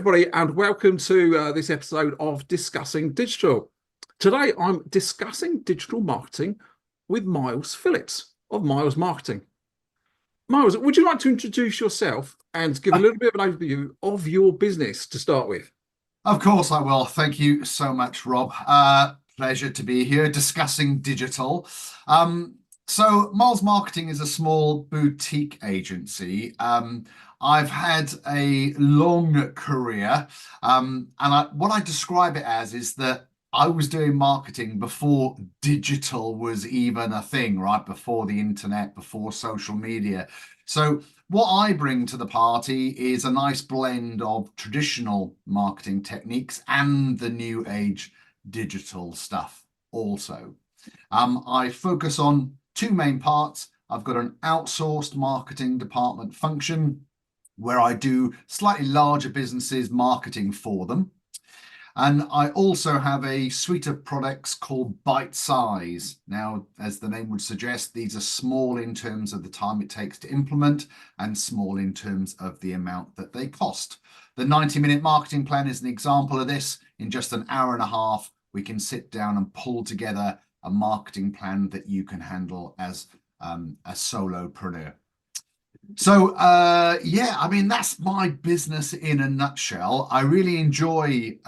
everybody, and welcome to this episode of Discussing Digital. Today, I'm discussing digital marketing with Miles Phillips of MilesMarketing. Miles, would you like to introduce yourself and give a little bit of an overview of your business to start with? Of course I will. Thank you so much, Rob. Pleasure to be here discussing digital. So MilesMarketing is a small boutique agency. I've had a long career, what I describe it as is that I was doing marketing before digital was even a thing, right? Before the internet, before social media. So what I bring to the party is a nice blend of traditional marketing techniques and the new age digital stuff also. I focus on two main parts. I've got an outsourced marketing department function where I do slightly larger businesses marketing for them. And I also have a suite of products called Bite Size. Now, as the name would suggest, these are small in terms of the time it takes to implement and small in terms of the amount that they cost. The 90-minute marketing plan is an example of this. In just an hour and a half, we can sit down and pull together a marketing plan that you can handle as a solopreneur. So, that's my business in a nutshell. I really enjoy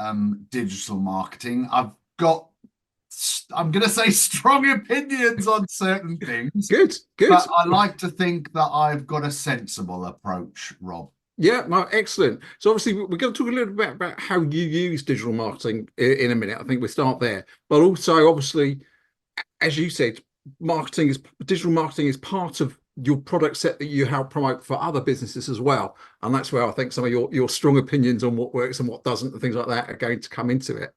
digital marketing. I'm going to say strong opinions on certain things. Good. But I like to think that I've got a sensible approach, Rob. Yeah, no, excellent. So obviously we're going to talk a little bit about how you use digital marketing in a minute. I think we'll start there. But also, obviously, as you said, digital marketing is part of your product set that you help promote for other businesses as well. And that's where I think some of your strong opinions on what works and what doesn't and things like that are going to come into it.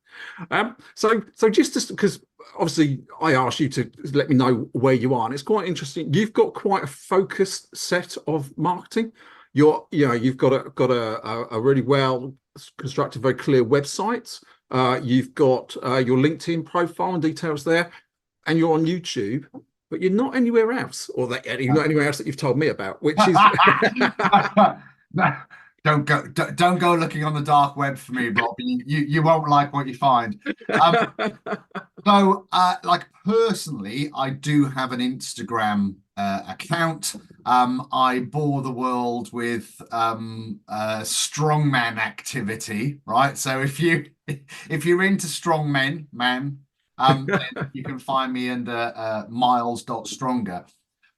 So just because obviously I asked you to let me know where you are, and it's quite interesting. You've got quite a focused set of marketing. You've got a really well constructed, very clear website. You've got your LinkedIn profile and details there, and you're on YouTube, but you're not anywhere else, or you're not anywhere else that you've told me about, which is don't go looking on the dark web for me, Rob. You won't like what you find. Personally, I do have an Instagram account. I bore the world with strongman activity, right? So if you're into strongmen, then you can find me under miles.stronger.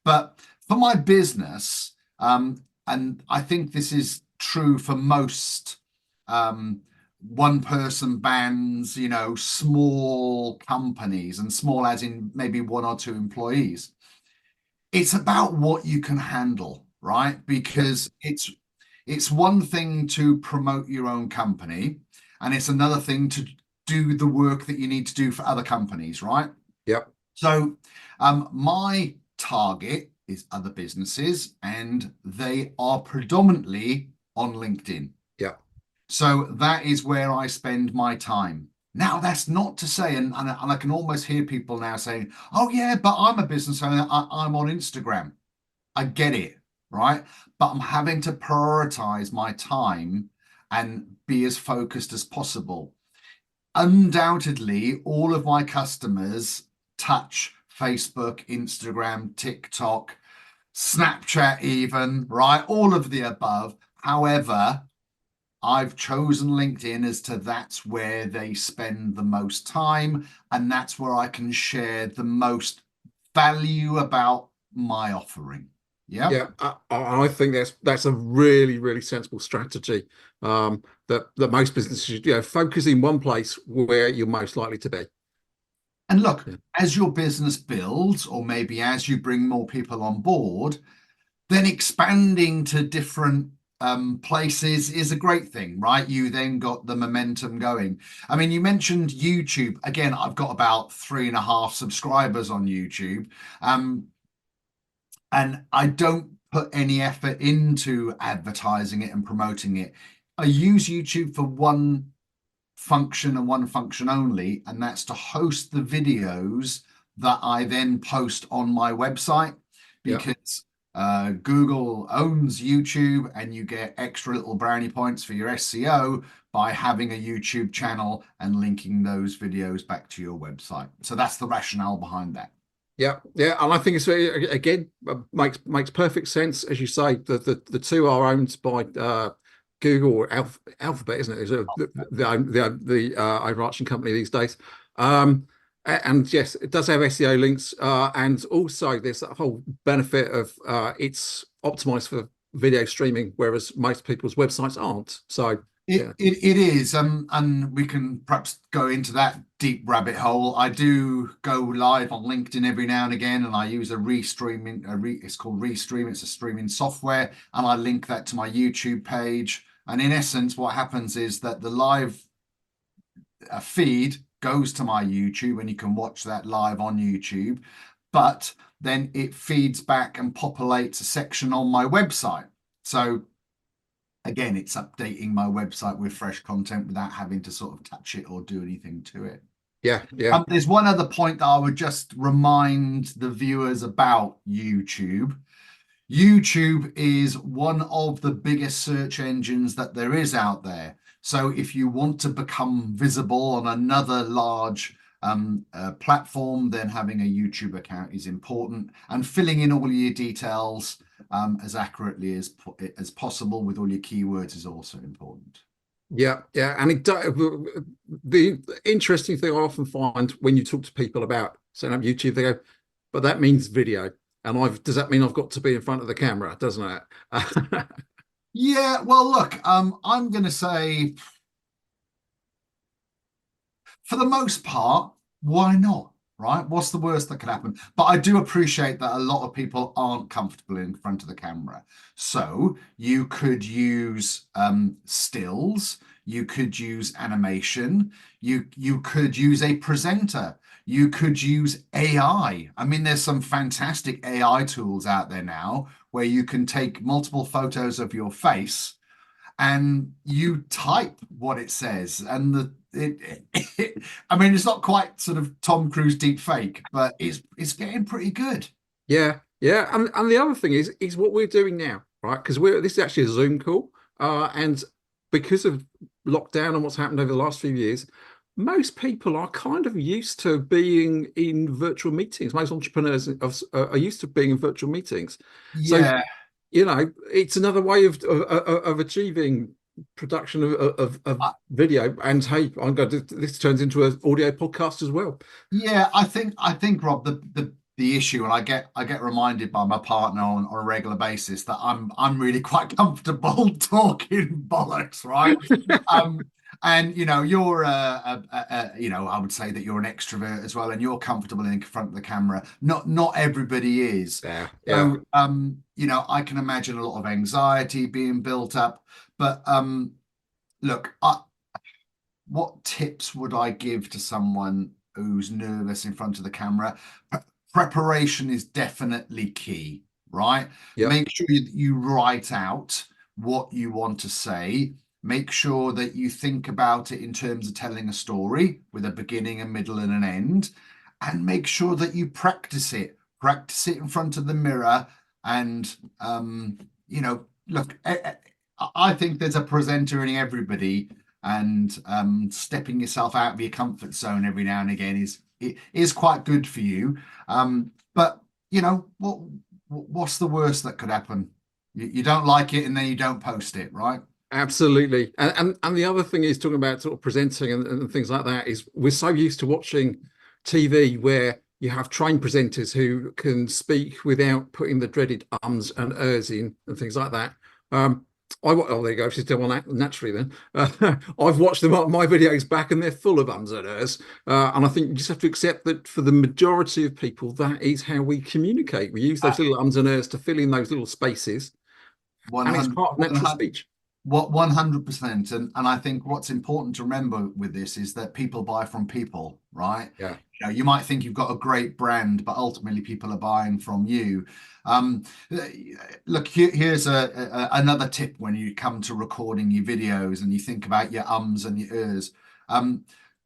But for my business, and I think this is true for most one-person bands, small companies, and small as in maybe one or two employees. It's about what you can handle, right? Because it's one thing to promote your own company, and it's another thing to do the work that you need to do for other companies, right? Yep. So my target is other businesses, and they are predominantly on LinkedIn. Yeah. So that is where I spend my time. Now, that's not to say, and I can almost hear people now saying, oh, yeah, but I'm a business owner. I'm on Instagram. I get it, right? But I'm having to prioritize my time and be as focused as possible. Undoubtedly, all of my customers touch Facebook, Instagram, TikTok, Snapchat even, right? All of the above. However, I've chosen LinkedIn as to that's where they spend the most time, and that's where I can share the most value about my offering. Yeah, I think that's a really, really sensible strategy. That most businesses should, focus in one place where you're most likely to be. And look, as your business builds, or maybe as you bring more people on board, then expanding to different places is a great thing, right? You then got the momentum going. I mean, you mentioned YouTube. Again, I've got about 3.5 subscribers on YouTube. And I don't put any effort into advertising it and promoting it. I use YouTube for one function and one function only, and that's to host the videos that I then post on my website, because Google owns YouTube, and you get extra little brownie points for your SEO by having a YouTube channel and linking those videos back to your website. So that's the rationale behind that. Yeah, yeah, and I think it's again makes perfect sense. As you say, the two are owned by Google or Alphabet, isn't it? Is the overarching company these days. And yes, it does have SEO links, and also there's that whole benefit of it's optimized for video streaming, whereas most people's websites aren't. So yeah, It is, and we can perhaps go into that deep rabbit hole. I do go live on LinkedIn every now and again, and I use it's called Restream. It's a streaming software, and I link that to my YouTube page. And in essence, what happens is that the live feed goes to my YouTube, and you can watch that live on YouTube. But then it feeds back and populates a section on my website. So again, it's updating my website with fresh content without having to sort of touch it or do anything to it. yeah, yeah, There's one other point that I would just remind the viewers about YouTube. YouTube is one of the biggest search engines that there is out there. So if you want to become visible on another large platform, then having a YouTube account is important, and filling in all your details as accurately as possible with all your keywords is also important. yeah, yeah. And the interesting thing I often find when you talk to people about setting up YouTube, they go, "But that means video." And does that mean I've got to be in front of the camera, doesn't it? Yeah, well, look, I'm going to say, for the most part, why not? Right? What's the worst that could happen? But I do appreciate that a lot of people aren't comfortable in front of the camera. So you could use stills, you could use animation, you could use a presenter, you could use AI. I mean, there's some fantastic AI tools out there now where you can take multiple photos of your face and you type what it says, and I mean, it's not quite sort of Tom Cruise deep fake, but it's getting pretty good. Yeah, yeah. And the other thing is what we're doing now, right? Because this is actually a Zoom call, and because of lockdown and what's happened over the last few years, most people are kind of used to being in virtual meetings. Most entrepreneurs are used to being in virtual meetings. So Yeah, it's another way of achieving production of I, video. And hey, this turns into an audio podcast as well. yeah. I think Rob, the issue, and I get reminded by my partner on a regular basis that I'm really quite comfortable talking bollocks, right? Um, and you're I would say that you're an extrovert as well, and you're comfortable in front of the camera. Not everybody is. Yeah, yeah. So I can imagine a lot of anxiety being built up. But look, what tips would I give to someone who's nervous in front of the camera? Preparation is definitely key, right? Yep. Make sure you write out what you want to say. Make sure that you think about it in terms of telling a story with a beginning, a middle, and an end. And make sure that you practice it. Practice it in front of the mirror. And, look, I think there's a presenter in everybody, and stepping yourself out of your comfort zone every now and again is quite good for you. But what's the worst that could happen? You don't like it, and then you don't post it, right? Absolutely. And the other thing is talking about sort of presenting and things like that is we're so used to watching TV where you have trained presenters who can speak without putting the dreaded ums and ers in and things like that. There you go. She's still on that naturally then. I've watched my videos back and they're full of ums and ers. And I think you just have to accept that for the majority of people, that is how we communicate. We use those little ums and ers to fill in those little spaces, and it's 100, part of natural speech. What 100%, and I think what's important to remember with this is that people buy from people, right? Yeah. You might think you've got a great brand, but ultimately people are buying from you. Look, here's another tip when you come to recording your videos and you think about your ums and your ers.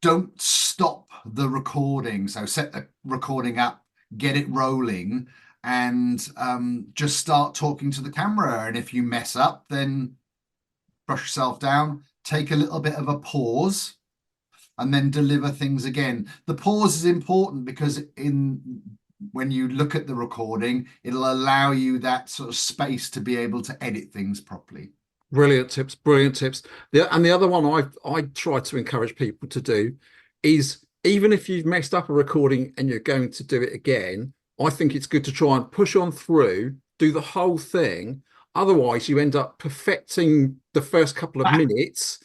Don't stop the recording. So set the recording up, get it rolling, and just start talking to the camera. And if you mess up, then brush yourself down, take a little bit of a pause, and then deliver things again. The pause is important because when you look at the recording, it'll allow you that sort of space to be able to edit things properly. Brilliant tips, brilliant tips. And the other one I try to encourage people to do is, even if you've messed up a recording and you're going to do it again, I think it's good to try and push on through, do the whole thing. Otherwise, you end up perfecting the first couple of minutes,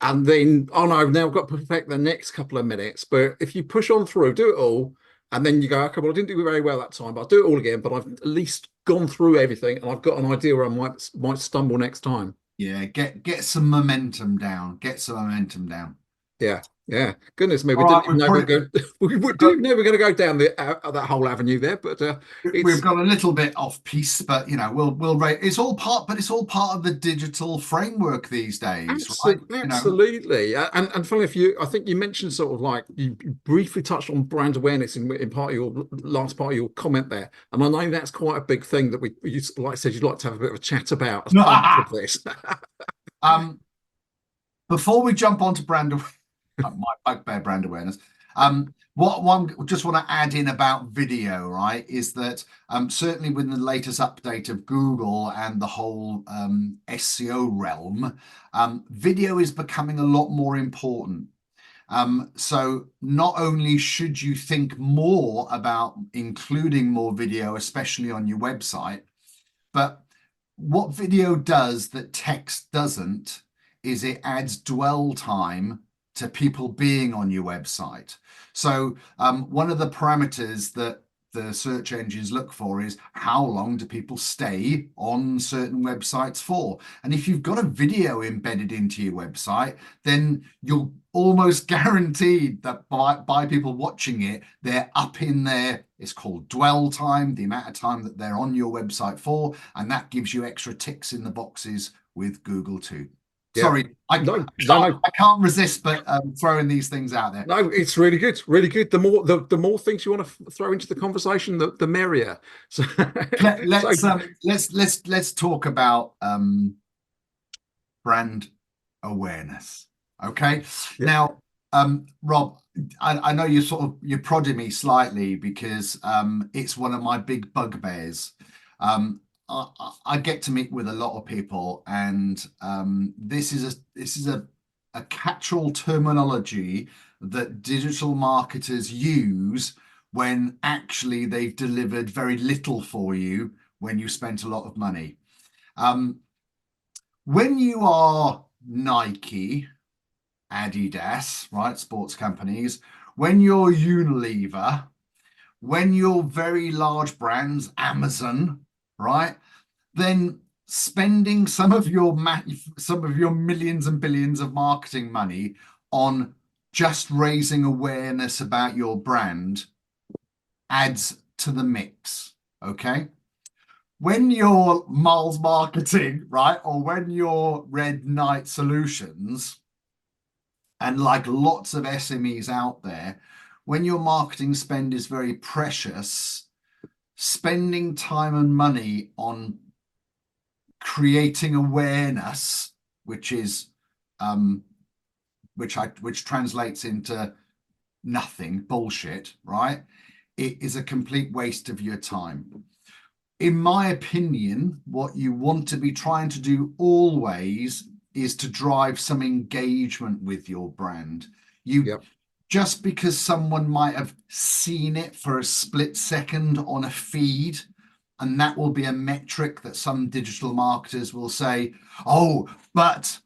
and then, oh no, I've now got to perfect the next couple of minutes. But if you push on through, do it all, and then you go, okay, well, I didn't do very well that time, but I'll do it all again. But I've at least gone through everything, and I've got an idea where I might stumble next time. Yeah, get some momentum down. Get some momentum down. Yeah, yeah. Goodness me, we All right, didn't even know we were going. We didn't even know we were going to go down that whole avenue there. But we've it's got a little bit off piece, but we'll rate. It's all part, but it's all part of the digital framework these days, right? absolutely. And funny, I think you mentioned sort of like you briefly touched on brand awareness in part of your last part of your comment there, and I know that's quite a big thing that you like I said, you'd like to have a bit of a chat about as part of this. Before we jump onto my bugbear brand awareness. What one just want to add in about video, right, is that certainly with the latest update of Google and the whole SEO realm, video is becoming a lot more important. So not only should you think more about including more video, especially on your website, but what video does that text doesn't is it adds dwell time to people being on your website. So one of the parameters that the search engines look for is how long do people stay on certain websites for? And if you've got a video embedded into your website, then you're almost guaranteed that by people watching it, they're up in there. It's called dwell time, the amount of time that they're on your website for, and that gives you extra ticks in the boxes with Google too. Yeah. Sorry, I No. can't resist but throwing these things out there. No, it's really good, really good. The more things you want to throw into the conversation, the merrier. So Let's talk about brand awareness. Okay. Yeah. Now, Rob, I know you're prodding me slightly because it's one of my big bugbears. I get to meet with a lot of people, and this is a catch-all terminology that digital marketers use when actually they've delivered very little for you when you spent a lot of money. When you are Nike, Adidas, right, sports companies, when you're Unilever, when you're very large brands, Amazon, right, then spending some of your millions and billions of marketing money on just raising awareness about your brand adds to the mix. Okay. When you're MilesMarketing, right, or when you're Red Knight Solutions, and like lots of SMEs out there, when your marketing spend is very precious, spending time and money on creating awareness, which translates into nothing, bullshit, right? It is a complete waste of your time. In my opinion, what you want to be trying to do always is to drive some engagement with your brand. Just because someone might have seen it for a split second on a feed, and that will be a metric that some digital marketers will say, oh, but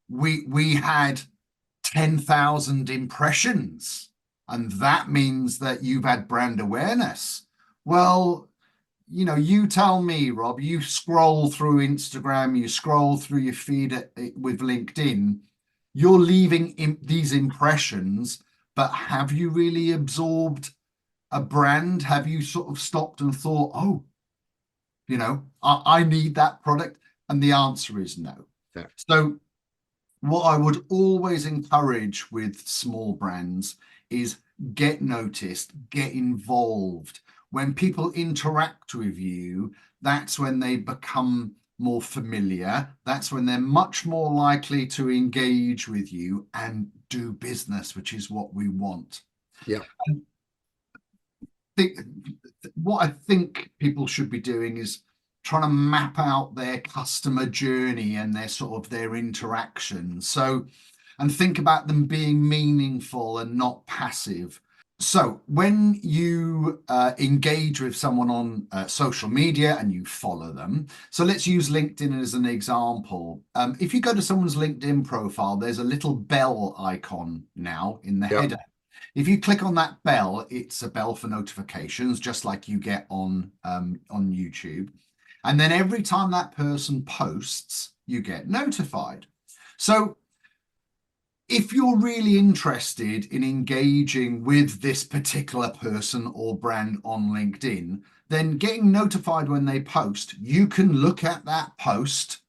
we had 10,000 impressions, and that means that you've had brand awareness. Well, you tell me, Rob, you scroll through Instagram, you scroll through your feed with LinkedIn, you're leaving these impressions, but have you really absorbed a brand? Have you sort of stopped and thought, oh, I need that product? And the answer is no. Yeah. So what I would always encourage with small brands is get noticed, get involved. when people interact with you, that's when they become more familiar. That's when they're much more likely to engage with you and do business, which is what we want. Yeah. And what I think people should be doing is trying to map out their customer journey and their interactions. So, and think about them being meaningful and not passive. So when you engage with someone on social media and you follow them, so let's use LinkedIn as an example. If you go to someone's LinkedIn profile, there's a little bell icon now in the Yeah. header. If you click on that bell, it's a bell for notifications, just like you get on YouTube. And then every time that person posts, you get notified. So if you're really interested in engaging with this particular person or brand on LinkedIn, then getting notified when they post, you can look at that post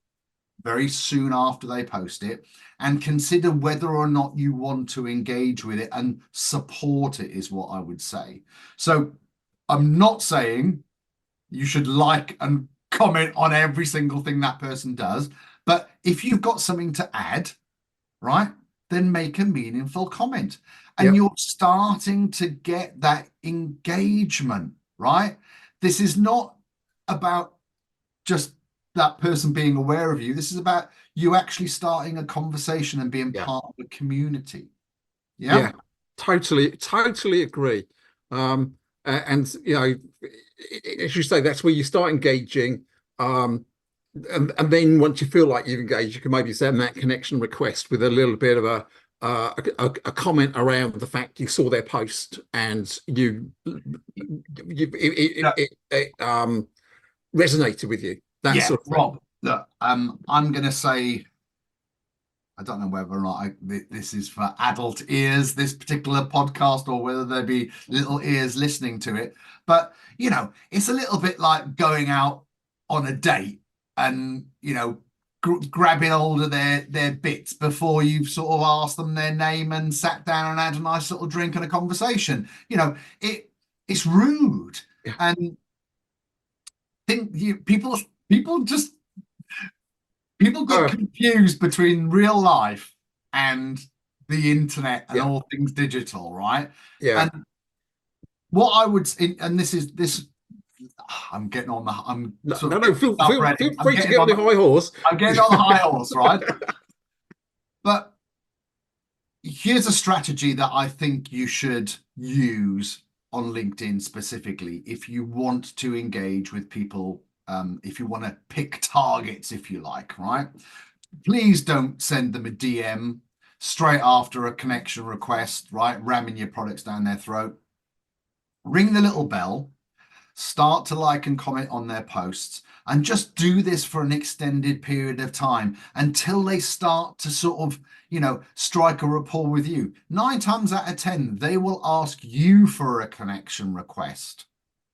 very soon after they post it and consider whether or not you want to engage with it and support it, is what I would say. So I'm not saying you should like and comment on every single thing that person does, but if you've got something to add, right, then make a meaningful comment. And you're starting to get that engagement, right? This is not about just that person being aware of you. This is about you actually starting a conversation and being part of the community. Yeah, totally agree. And as you say, that's where you start engaging. And then once you feel like you've engaged, you can maybe send that connection request with a little bit of a comment around the fact you saw their post and it resonated with you. That sort of thing. Rob, look, I'm going to say, I don't know whether or not this is for adult ears, this particular podcast, or whether there be little ears listening to it. But, it's a little bit like going out on a date and, grabbing hold of their bits before you've sort of asked them their name and sat down and had a nice little drink and a conversation. It's rude. Yeah. And people get confused between real life and the internet and all things digital, right? Yeah. And what I would, and this, I'm getting on the, I'm No, sort no, of feel free to get on the high horse. I'm getting on the high horse, right? But here's a strategy that I think you should use on LinkedIn specifically if you want to engage with people, if you want to pick targets, if you like, right? Please don't send them a DM straight after a connection request, right? Ramming your products down their throat. Ring the little bell, start to like and comment on their posts, and just do this for an extended period of time until they start to sort of, strike a rapport with you. 9 times out of 10, they will ask you for a connection request,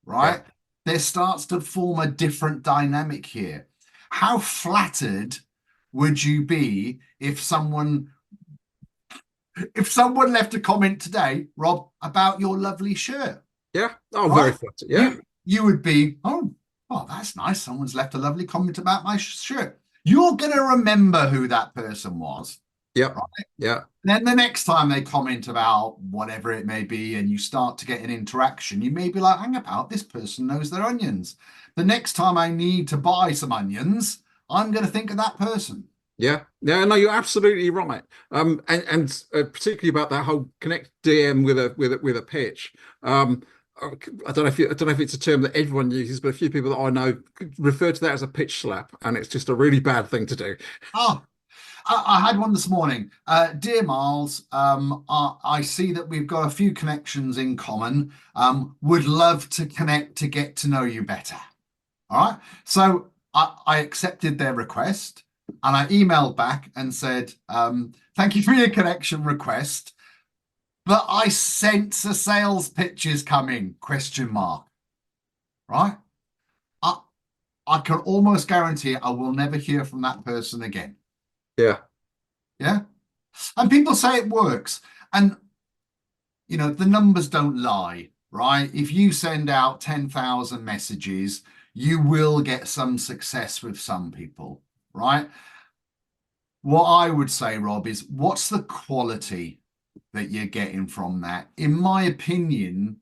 right? There starts to form a different dynamic here. How flattered would you be if someone left a comment today, Rob, about your lovely shirt? Yeah. Oh, right? Very flattered. Yeah. You would be, oh, that's nice. Someone's left a lovely comment about my shirt. You're going to remember who that person was. Yeah. Right? Yeah. Then the next time they comment about whatever it may be and you start to get an interaction, you may be like, hang about, this person knows their onions. The next time I need to buy some onions, I'm going to think of that person. Yeah, no, you're absolutely right. And particularly about that whole connect DM with a pitch. I don't know if it's a term that everyone uses, but a few people that I know refer to that as a pitch slap, and it's just a really bad thing to do. Oh, I had one this morning. Dear Miles, I see that we've got a few connections in common. Would love to connect to get to know you better. All right. So I accepted their request and I emailed back and said, thank you for your connection request, but I sense a sales pitch is coming, ? Right. I can almost guarantee I will never hear from that person again. Yeah. Yeah. And people say it works. And, the numbers don't lie. right? If you send out 10,000 messages, you will get some success with some people, right? What I would say, Rob, is what's the quality that you're getting from that? In my opinion,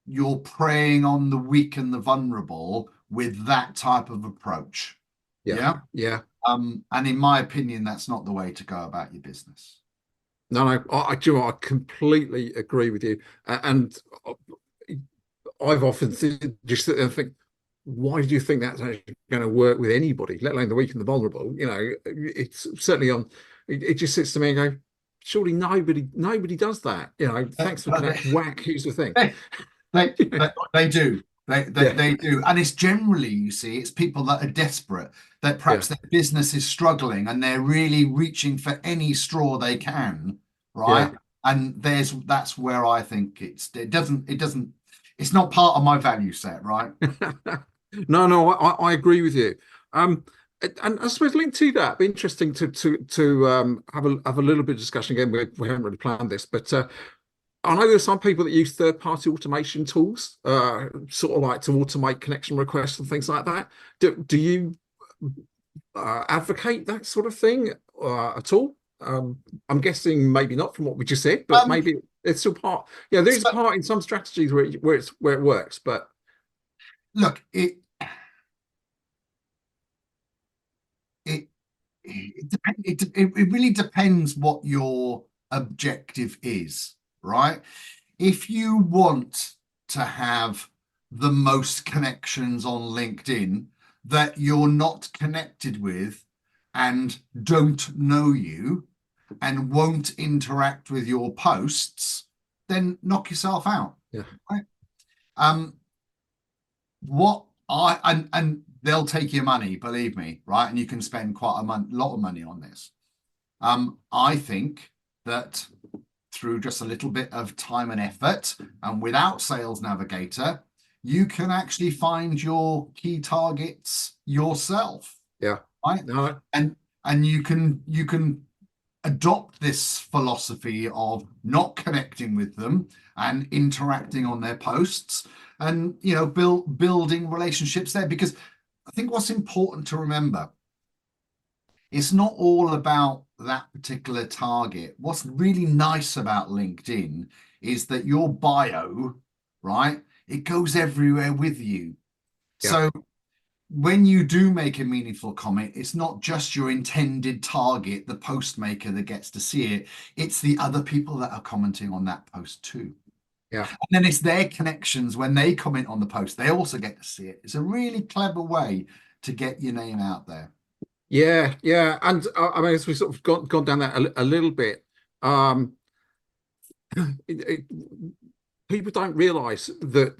you're preying on the weak and the vulnerable with that type of approach. Yeah, Yeah. yeah. And in my opinion, that's not the way to go about your business. No, no, do you know what? I completely agree with you. And I've often just sit there and think, why do you think that's actually going to work with anybody, let alone the weak and the vulnerable? You know, it's certainly on. It just sits to me and go, surely nobody does that. You know, thanks for But connect. Whack. Here's the thing. they, they, they do. Yeah, They do. And it's generally, you see, it's people that are desperate, that yeah, perhaps their business is struggling and they're really reaching for any straw they can, yeah. right? And that's where I think it's not part of my value set, right? No, no, I agree with you. And I suppose linked to that, it'd be interesting to have a little bit of discussion again. We haven't really planned this, but I know there's some people that use third-party automation tools, sort of like to automate connection requests and things like that. Do you advocate that sort of thing at all? I'm guessing maybe not from what we just said, but Um, maybe it's still part. Yeah, there's a so part in some strategies where it works, but look, it it really depends what your objective is, right? If you want to have the most connections on LinkedIn that you're not connected with and don't know you and won't interact with your posts, then knock yourself out. yeah, Right? Um, what I and they'll take your money, believe me, right? And you can spend quite a lot of money on this. I think that through just a little bit of time and effort and without Sales Navigator, you can actually find your key targets yourself, yeah. right? No, And you can adopt this philosophy of not connecting with them and interacting on their posts and building relationships there, because I think what's important to remember, it's not all about that particular target. What's really nice about LinkedIn is that your bio, right, it goes everywhere with you. yeah. So when you do make a meaningful comment, it's not just your intended target, the post maker, that gets to see it. It's the other people that are commenting on that post too. Yeah. And then it's their connections when they comment on the post, they also get to see it. It's a really clever way to get your name out there. Yeah, yeah, and I mean, as we sort of gone down that a little bit, um, it, it, people don't realise that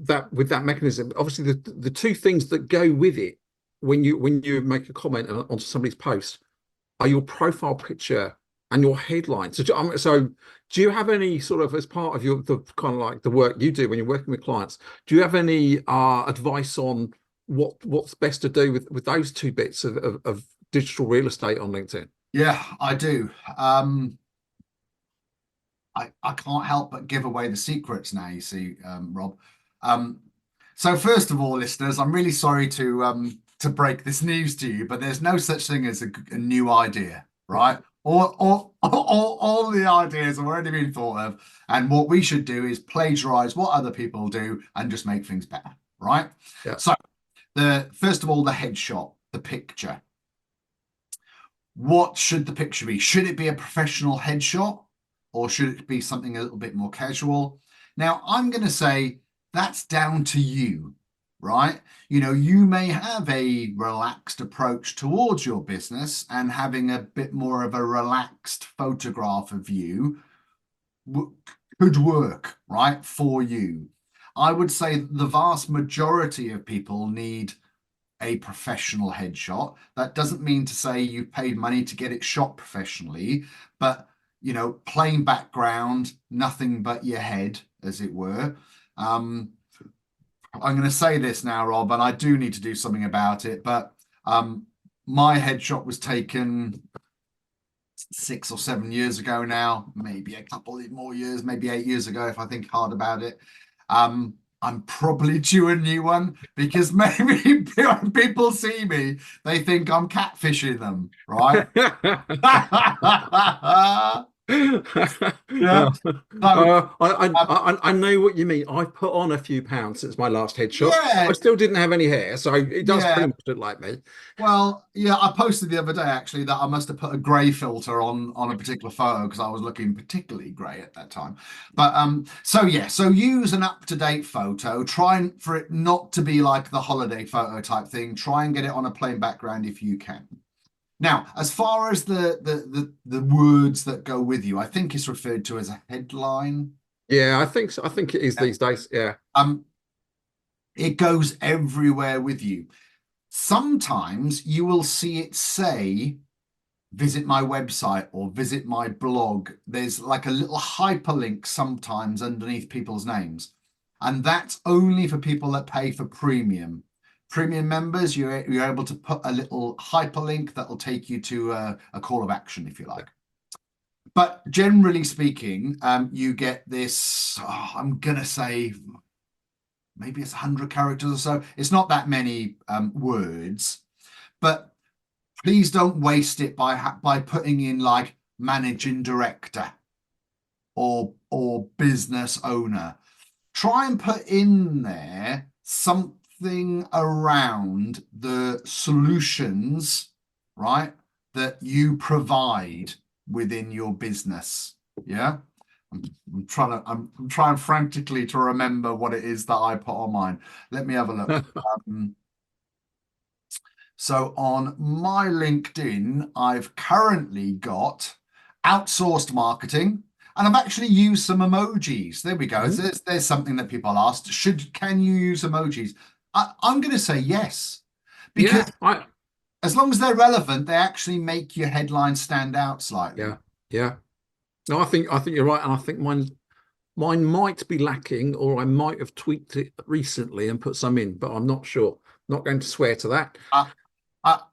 that with that mechanism, obviously the two things that go with it when you make a comment onto somebody's post are your profile picture and your headline. So do you have any sort of, as part of the kind of like the work you do when you're working with clients, do you have any advice on what's best to do with those two bits of digital real estate on LinkedIn? Yeah, I do. I can't help but give away the secrets now, you see, Rob. Um, so first of all, listeners, I'm really sorry to break this news to you, but there's no such thing as a new idea, right? All the ideas have already been thought of, and what we should do is plagiarize what other people do and just make things better, right? Yeah, So the first of all, the headshot, the picture. What should the picture be? Should it be a professional headshot or should it be something a little bit more casual? Now, I'm going to say that's down to you, right? You may have a relaxed approach towards your business, and having a bit more of a relaxed photograph of you could work, right, for you. I would say the vast majority of people need a professional headshot. That doesn't mean to say you've paid money to get it shot professionally, but plain background, nothing but your head, as it were. I'm going to say this now, Rob, and I do need to do something about it, but my headshot was taken 6 or 7 years ago now, maybe a couple more years, maybe 8 years ago, if I think hard about it. I'm probably due a new one because maybe when people see me, they think I'm catfishing them, right? Yeah. Uh, So, I know what you mean. I've put on a few pounds since my last headshot. I yeah, still didn't have any hair, so it does yeah. pretty much look like me. Well, yeah, I posted the other day actually that I must have put a grey filter on a particular photo because I was looking particularly grey at that time. But so yeah, so use an up-to-date photo. For it not to be like the holiday photo type thing. Try and get it on a plain background if you can. Now, as far as the words that go with you, I think it's referred to as a headline. Yeah, I think so. I think it is Yeah. these days. Yeah. It goes everywhere with you. Sometimes you will see it say, visit my website or visit my blog. There's like a little hyperlink sometimes underneath people's names. And that's only for people that pay for premium. Premium members, you're able to put a little hyperlink that will take you to a call of action, if you like. But generally speaking, you get this, I'm going to say, maybe it's 100 characters or so. It's not that many words, but please don't waste it by putting in like managing director or business owner. Try and put in there something around the solutions, right, that you provide within your business. Yeah. I'm trying frantically to remember what it is that I put on mine. Let me have a look. So on my LinkedIn, I've currently got outsourced marketing, and I've actually used some emojis. There we go. Mhm. There's something that people asked. Can you use emojis? I'm going to say yes, because Yeah. I as long as they're relevant, they actually make your headline stand out slightly. yeah. Yeah. No, I think you're right, and I think mine might be lacking, or I might have tweaked it recently and put some in, but I'm not sure. Not going to swear to that.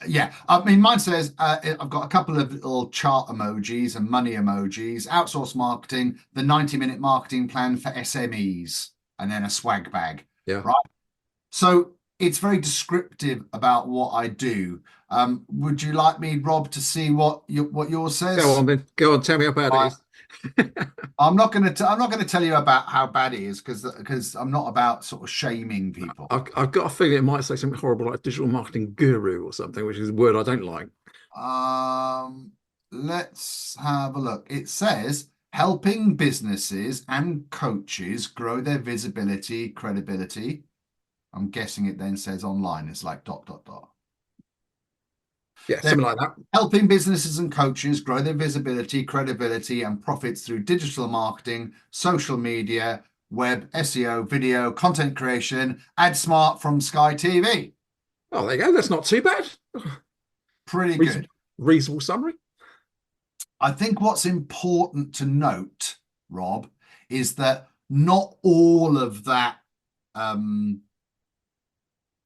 Yeah, I mean, mine says I've got a couple of little chart emojis and money emojis, outsourced marketing, the 90-minute marketing plan for SMEs, and then a swag bag, Yeah. right? So it's very descriptive about what I do. Would you like me, Rob, to see what yours Go says? on then. Go on. Tell me how bad it Right. is. I'm not going to tell you about how bad it is because I'm not about sort of shaming people. I've got a feeling it might say something horrible like digital marketing guru or something, which is a word I don't like. Let's have a look. It says helping businesses and coaches grow their visibility, credibility. I'm guessing it then says online. It's like dot dot dot. Yeah, They're something like that. helping businesses and coaches grow their visibility, credibility, and profits through digital marketing, social media, web, SEO, video, content creation, Ad Smart from Sky TV. Oh, there you go. That's not too bad. Pretty good. Reasonable, reasonable summary. I think what's important to note, Rob, is that not all of that Yeah.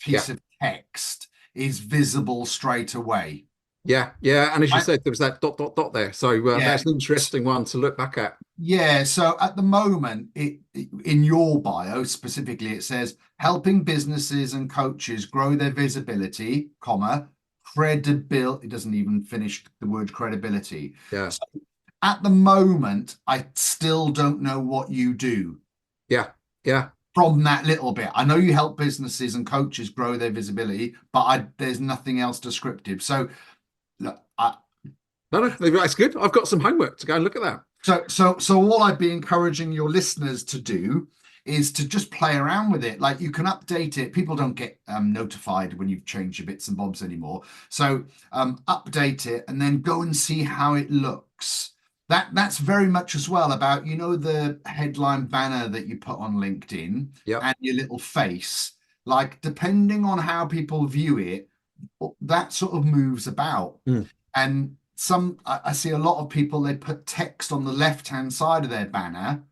piece of text is visible straight away. Yeah. Yeah. And as you Right? said, there was that dot, dot, dot there. So Yeah. that's an interesting one to look back at. Yeah. So at the moment, in your bio specifically, it says helping businesses and coaches grow their visibility, comma, credibility. It doesn't even finish the word credibility. Yeah. So at the moment, I still don't know what you do. Yeah. Yeah. From that little bit. I know you help businesses and coaches grow their visibility, but there's nothing else descriptive. So look, No, no, that's good. I've got some homework to go and look at that. so all I'd be encouraging your listeners to do is to just play around with it. Like you can update it. People don't get notified when you've changed your bits and bobs anymore. So update it and then go and see how it looks. That's very much as well about, the headline banner that you put on LinkedIn Yeah. and your little face. Like depending on how people view it, that sort of moves about. Mm. And I see a lot of people, they put text on the left-hand side of their banner,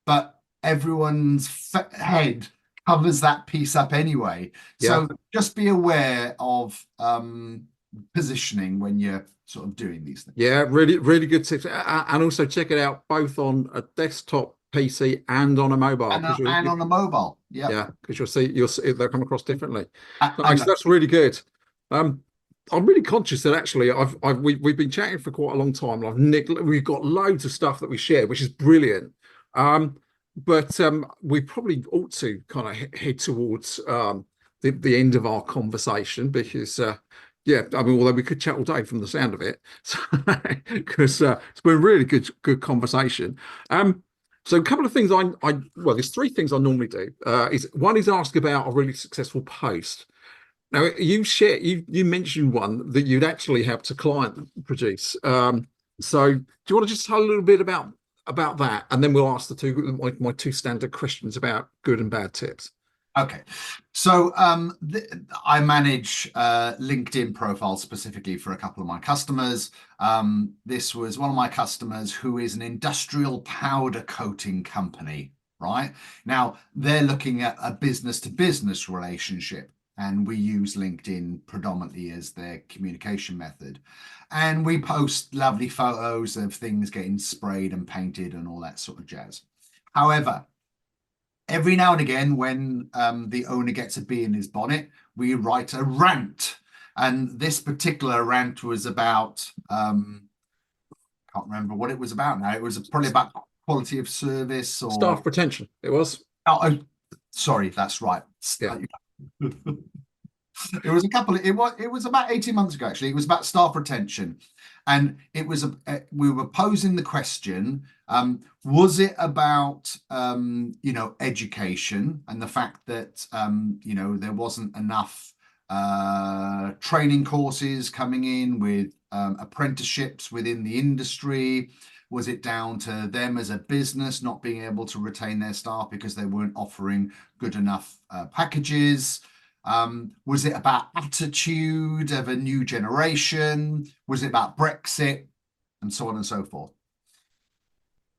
but everyone's head covers that piece up anyway. Yeah. So just be aware of positioning when you're sort of doing these things. Yeah, really, really good tips. And also check it out both on a desktop PC and on a mobile, because And on a mobile. Yeah. yeah, because you'll see they'll come across differently. So And that's really good. Um, I'm really conscious that actually we've been chatting for quite a long time, and we've got loads of stuff that we share, which is brilliant. But we probably ought to kind of head towards the end of our conversation, because yeah, I mean, although we could chat all day from the sound of it, so, because it's been a really good conversation. So a couple of things well, there's three things I normally do. Is one is ask about a really successful post. Now you mentioned one that you'd actually helped a client produce. So do you want to just tell a little bit about that, and then we'll ask my two standard questions about good and bad tips. Okay, so I manage LinkedIn profiles specifically for a couple of my customers. This was one of my customers who is an industrial powder coating company, right? Now, they're looking at a business-to-business relationship, and we use LinkedIn predominantly as their communication method. And we post lovely photos of things getting sprayed and painted and all that sort of jazz. However, every now and again, when the owner gets a bee in his bonnet, we write a rant. And this particular rant was about, can't remember what it was about now. It was probably about quality of service or Staff retention. It was. Oh, sorry, that's right. Yeah. It was it was about 18 months ago, actually. It was about staff retention. And it was we were posing the question, was it about education and the fact that there wasn't enough training courses coming in with apprenticeships within the industry? Was it down to them as a business not being able to retain their staff because they weren't offering good enough packages? Was it about attitude of a new generation? Was it about Brexit? And so on and so forth.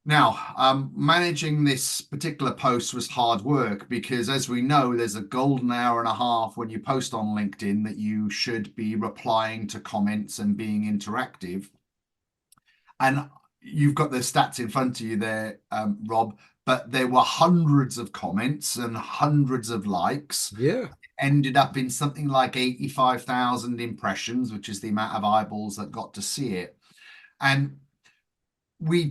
Now, managing this particular post was hard work because, as we know, there's a golden hour and a half when you post on LinkedIn that you should be replying to comments and being interactive. And you've got the stats in front of you there, Rob, but there were hundreds of comments and hundreds of likes. Yeah. Ended up in something like 85,000 impressions, which is the amount of eyeballs that got to see it. And we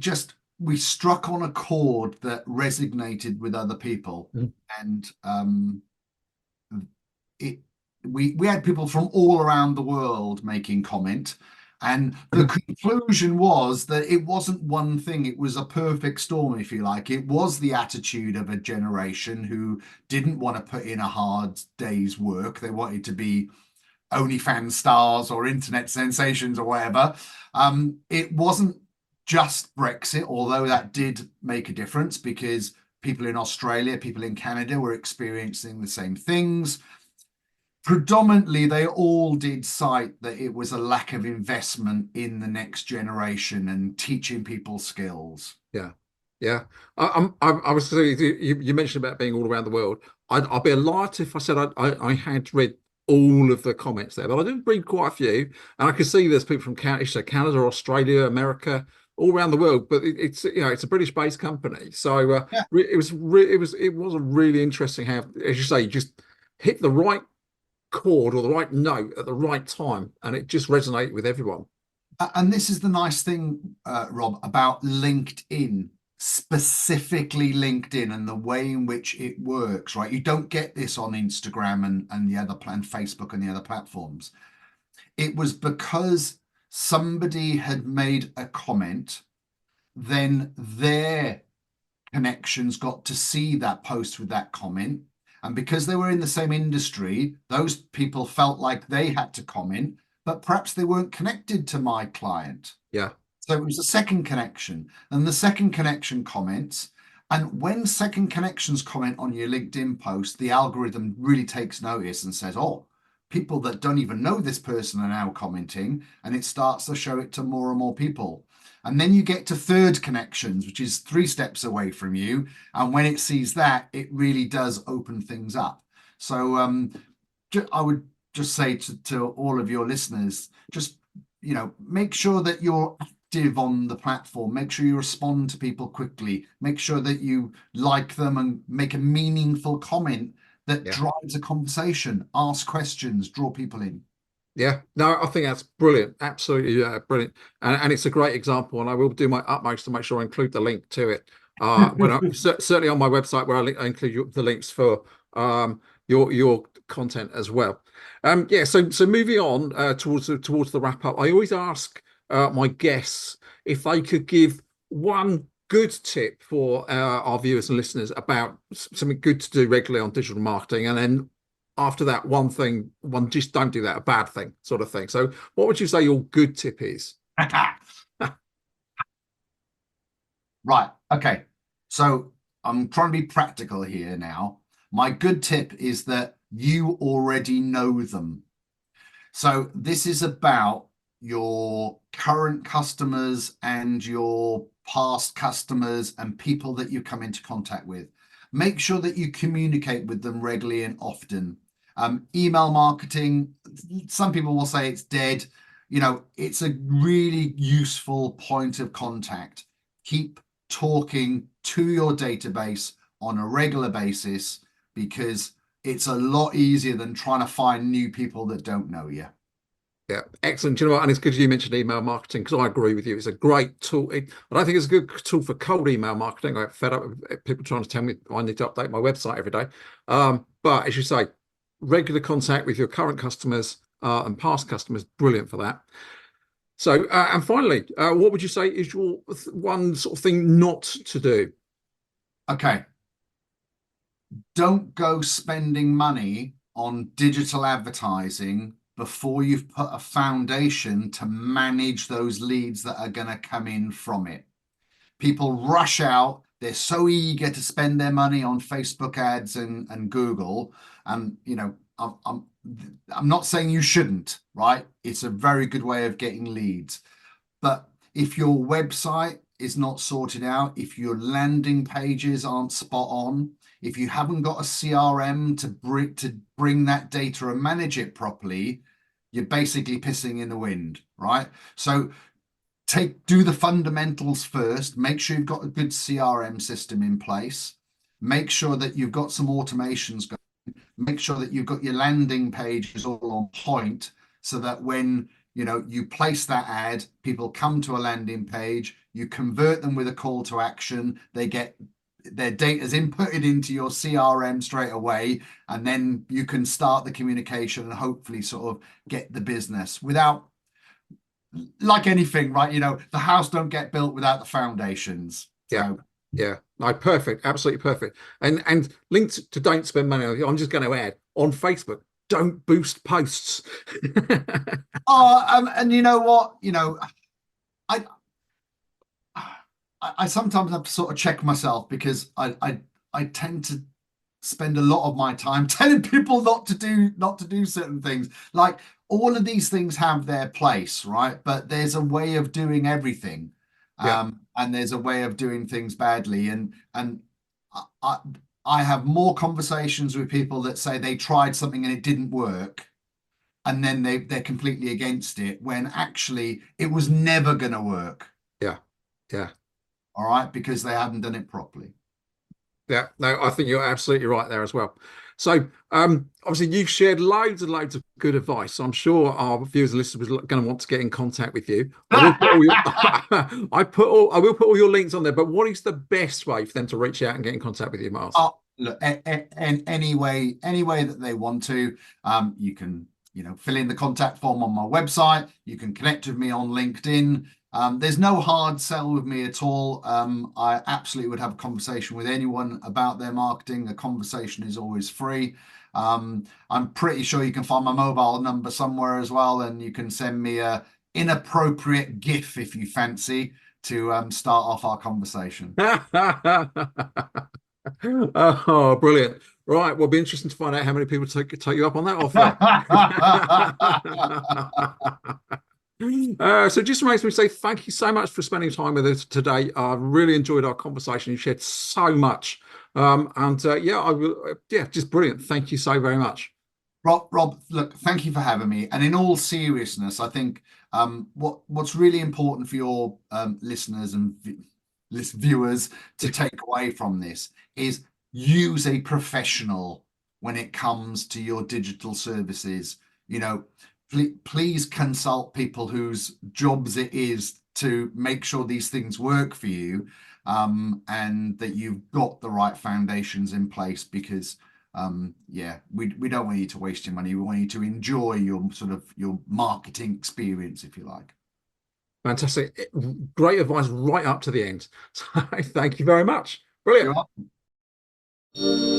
struck on a chord that resonated with other people. And we had people from all around the world making comment. And the conclusion was that it wasn't one thing. It was a perfect storm, if you like. It was the attitude of a generation who didn't want to put in a hard day's work. They wanted to be OnlyFans stars or internet sensations or whatever. It wasn't just Brexit, although that did make a difference because people in Australia, people in Canada were experiencing the same things. Predominantly, they all did cite that it was a lack of investment in the next generation and teaching people skills. Yeah, yeah. I was saying, you mentioned about being all around the world. I'd be a liar if I said I had read all of the comments there, but I did read quite a few, and I could see there's people from Canada, Australia, America, all around the world. But it's it's a British-based company, so Yeah. it was a really interesting how, as you say, you just hit the right chord or the right note at the right time, and it just resonated with everyone. And this is the nice thing, Rob, about LinkedIn, specifically LinkedIn and the way in which it works, right? You don't get this on Instagram and the other and Facebook and the other platforms. It was because somebody had made a comment, then their connections got to see that post with that comment. And because they were in the same industry, those people felt like they had to comment, but perhaps they weren't connected to my client. Yeah. So it was a second connection, and the second connection comments. And when second connections comment on your LinkedIn post, the algorithm really takes notice and says, oh, people that don't even know this person are now commenting, and it starts to show it to more and more people. And then you get to third connections, which is 3 steps away from you. And when it sees that, it really does open things up. So I would just say to all of your listeners, just, make sure that you're active on the platform. Make sure you respond to people quickly. Make sure that you like them and make a meaningful comment that Yeah. drives a conversation. Ask questions, draw people in. Yeah, no, I think that's brilliant. Absolutely, brilliant. And it's a great example. And I will do my utmost to make sure I include the link to it. Certainly on my website where I include the links for your content as well. Yeah, so moving on towards the wrap up, I always ask my guests if they could give one good tip for our viewers and listeners about something good to do regularly on digital marketing, and then after that, one just don't do that, a bad thing sort of thing. So what would you say your good tip is? Right. Okay. So I'm trying to be practical here now. My good tip is that you already know them. So this is about your current customers and your past customers and people that you come into contact with. Make sure that you communicate with them regularly and often. Email marketing, some people will say it's dead. It's a really useful point of contact. Keep talking to your database on a regular basis, because it's a lot easier than trying to find new people that don't know you. Yeah, excellent. Do you know what? And it's good you mentioned email marketing, because I agree with you. It's a great tool. I don't think it's a good tool for cold email marketing. I get fed up with people trying to tell me I need to update my website every day. But as you say, regular contact with your current customers and past customers, brilliant for that. So, and finally, what would you say is your one sort of thing not to do? Okay. Don't go spending money on digital advertising before you've put a foundation to manage those leads that are going to come in from it. People rush out. They're so eager to spend their money on Facebook ads and Google. And, I'm not saying you shouldn't, right? It's a very good way of getting leads. But if your website is not sorted out, if your landing pages aren't spot on, if you haven't got a CRM to bring that data and manage it properly, you're basically pissing in the wind, right? So do the fundamentals first. Make sure you've got a good CRM system in place. Make sure that you've got some automations going. Make sure that you've got your landing pages all on point, so that when you place that ad, people come to a landing page, you convert them with a call to action, they get their data's inputted into your CRM straight away, and then you can start the communication and hopefully sort of get the business without, like anything, right? The house don't get built without the foundations. Yeah. So Yeah, no, perfect, absolutely perfect. And linked to don't spend money on, I'm just going to add on Facebook, don't boost posts. and you know what? I I sometimes have to sort of check myself, because I tend to spend a lot of my time telling people not to do certain things. Like, all of these things have their place, right? But there's a way of doing everything, Yeah, and there's a way of doing things badly. And I, I have more conversations with people that say they tried something and it didn't work, and then they're completely against it, when actually it was never going to work. yeah, yeah. All right, because they haven't done it properly. Yeah, no, I think you're absolutely right there as well. So, obviously, you've shared loads and loads of good advice. So I'm sure our viewers and listeners are going to want to get in contact with you. I will put all your, I will put all your links on there. But what is the best way for them to reach out and get in contact with you, Miles? Look, any way that they want to. You can, fill in the contact form on my website. You can connect with me on LinkedIn. There's no hard sell with me at all. I absolutely would have a conversation with anyone about their marketing. The conversation is always free. I'm pretty sure you can find my mobile number somewhere as well, and you can send me a inappropriate GIF if you fancy to start off our conversation. Oh, brilliant. Right. Well, it'll be interesting to find out how many people take you up on that offer. So just remains me to say thank you so much for spending time with us today. I've really enjoyed our conversation. You shared so much. Yeah, just brilliant. Thank you so very much. Rob, look, thank you for having me. And in all seriousness, I think what's really important for your listeners and viewers to take away from this is use a professional when it comes to your digital services. You know, please consult people whose jobs it is to make sure these things work for you, and that you've got the right foundations in place, because yeah, we don't want you to waste your money. We want you to enjoy your sort of your marketing experience, if you like. Fantastic. Great advice right up to the end. So thank you very much. Brilliant. You're